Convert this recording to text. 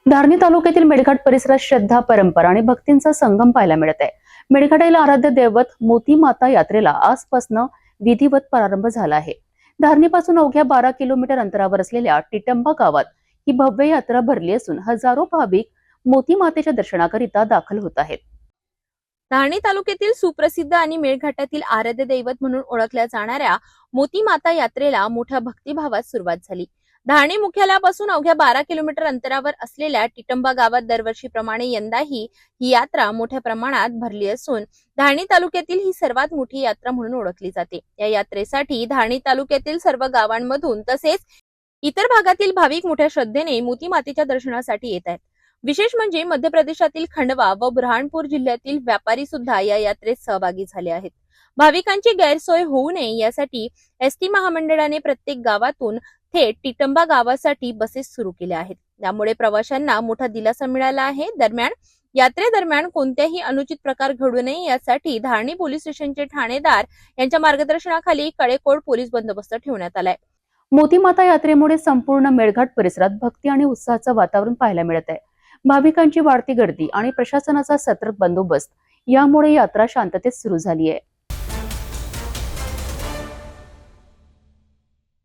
धारणी तालुक्यातील मेळघाट परिसरात श्रद्धा, परंपरा आणि भक्तींचा संगम पाहायला मिळत आहे। मेळघाटातील आराध्य दैवत मोती माता यात्रेला आजपासून विधिवत प्रारंभ झाला आहे। धारणीपासून अवघ्या 12 किलोमीटर अंतरावर असलेल्या टिटंबा गावात ही भव्य यात्रा भरली असून हजारो भाविक मोती मातेच्या दर्शनाकरिता दाखल होत आहेत। धारणी तालुक्यातील सुप्रसिद्ध आणि मेळघाटातील आराध्य दैवत म्हणून ओळखल्या जाणाऱ्या मोती माता यात्रेला मोठ्या भक्तिभावात सुरुवात झाली। धारणी मुख्यालयापासून अवघ्या 12 किलोमीटर अंतरावर असलेल्या टिटंबा गावात दरवर्षीप्रमाणे यंदाही ही यात्रा मोठ्या प्रमाणात भरली असून धारणी तालुक्यातील ही सर्वात मोठी यात्रा म्हणून ओळखली जाते। या यात्रेसाठी धारणी तालुक्यातील सर्व गावांमधून तसेच इतर भागातील भाविक मोठ्या श्रद्धेने मोती मातेच्या दर्शनासाठी येत आहेत। विशेष म्हणजे मध्य प्रदेशातील खंडवा व बुरहानपूर जिल्ह्यातील व्यापारी सुद्धा या यात्रेत सहभागी झाले आहेत। भाविकांची गैरसोय होऊ नये यासाठी एसटी महामंडळाने प्रत्येक गावातून थेट टिटंबा गावासाठी बसेस सुरू केल्या आहेत। त्यामुळे प्रवाशांना मोठा दिलासा मिळाला आहे। दरम्यान यात्रेदरम्यान कोणत्याही अनुचित प्रकार घडू नये यासाठी धारणी पोलीस स्टेशनचे ठाणेदार यांच्या मार्गदर्शनाखाली कडेकोट पोलीस बंदोबस्त ठेवण्यात आलाय। मोती माता यात्रेमुळे संपूर्ण मेळघाट परिसरात भक्ती आणि उत्साहाचं वातावरण पाहायला मिळत आहे। भाविकांची वाढती गर्दी आणि प्रशासनाचा सतर्क बंदोबस्त यामुळे यात्रा शांततेत सुरू झाली आहे।